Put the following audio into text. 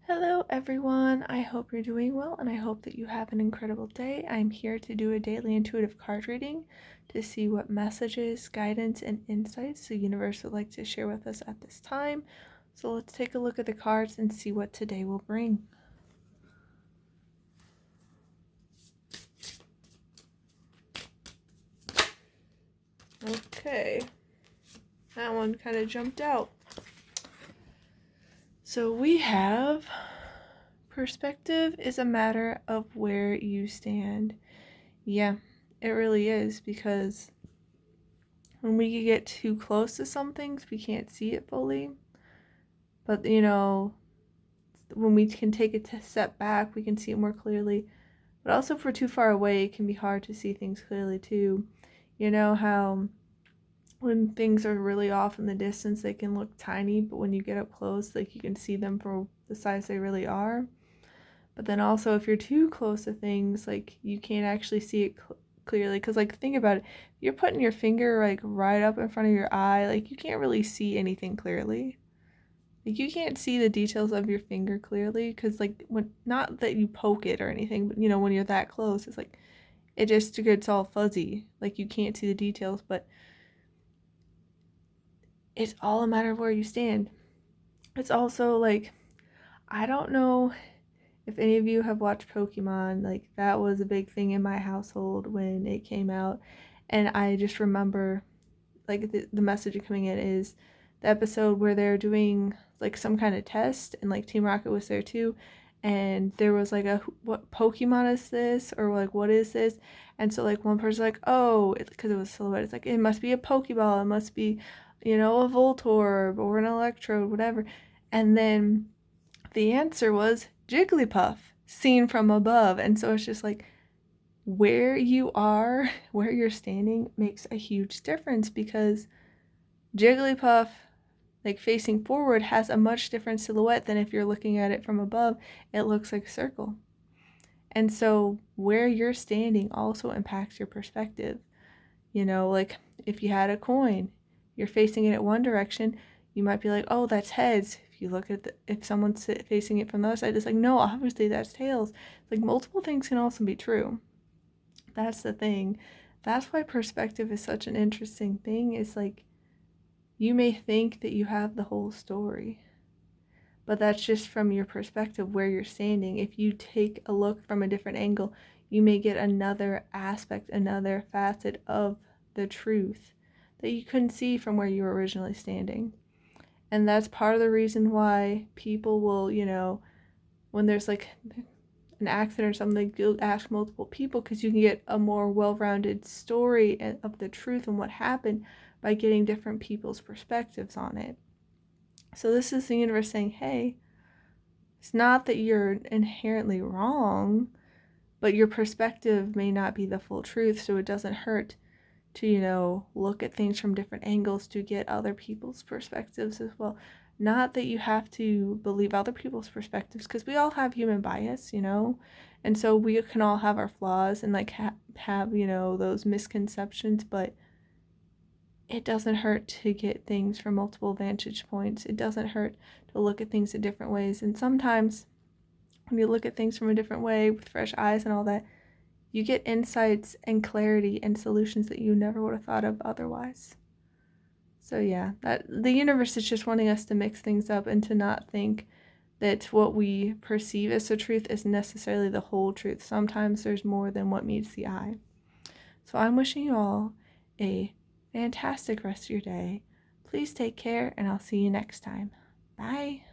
Hello everyone, I hope you're doing well and I hope that you have an incredible day. I'm here to do a daily intuitive card reading to see what messages, guidance, and insights the universe would like to share with us at this time. So let's take a look at the cards and see what today will bring. Okay, that one kind of jumped out. So we have perspective is a matter of where you stand. Yeah, it really is, because when we get too close to some things, we can't see it fully. But, when we can take a step back, we can see it more clearly. But also, if we're too far away, it can be hard to see things clearly, too. You know how when things are really off in the distance, they can look tiny, but when you get up close, like, you can see them for the size they really are. But then also, if you're too close to things, like, you can't actually see it clearly. Because, like, think about it. You're putting your finger, like, right up in front of your eye. Like, you can't really see anything clearly. Like, you can't see the details of your finger clearly. Because, like, when, not that you poke it or anything, but, when you're that close, it's like, it just gets all fuzzy. Like, you can't see the details. But it's all a matter of where you stand. It's also, like, I don't know if any of you have watched Pokemon. Like, that was a big thing in my household when it came out. And I just remember, like, the message coming in is the episode where they're doing, like, some kind of test, and, like, Team Rocket was there too. And there was, like, what Pokemon is this? Or, like, what is this? And so, like, one person's like, oh, because it was silhouette. It's like, it must be a Pokeball. It must be, a Voltorb or an Electrode, whatever. And then the answer was Jigglypuff, seen from above. And so it's just like, where you are, where you're standing makes a huge difference, because Jigglypuff, like, facing forward, has a much different silhouette than if you're looking at it from above. It looks like a circle. And so where you're standing also impacts your perspective. Like, if you had a coin, you're facing it at one direction, you might be like, oh, that's heads. If you look at if someone's facing it from the other side, it's like, no, obviously that's tails. It's like, multiple things can also be true. That's the thing. That's why perspective is such an interesting thing. It's like, you may think that you have the whole story, but that's just from your perspective, where you're standing. If you take a look from a different angle, you may get another aspect, another facet of the truth that you couldn't see from where you were originally standing. And that's part of the reason why people will, when there's, like, an accident or something, you'll ask multiple people, because you can get a more well-rounded story of the truth and what happened by getting different people's perspectives on it. So this is the universe saying, hey, it's not that you're inherently wrong, but your perspective may not be the full truth, so it doesn't hurt to, look at things from different angles to get other people's perspectives as well. Not that you have to believe other people's perspectives, because we all have human bias, and so we can all have our flaws and, like, have those misconceptions, but it doesn't hurt to get things from multiple vantage points. It doesn't hurt to look at things in different ways. And sometimes when you look at things from a different way with fresh eyes and all that, you get insights and clarity and solutions that you never would have thought of otherwise. So yeah, that the universe is just wanting us to mix things up and to not think that what we perceive as the truth is necessarily the whole truth. Sometimes there's more than what meets the eye. So I'm wishing you all a fantastic rest of your day. Please take care, and I'll see you next time. Bye.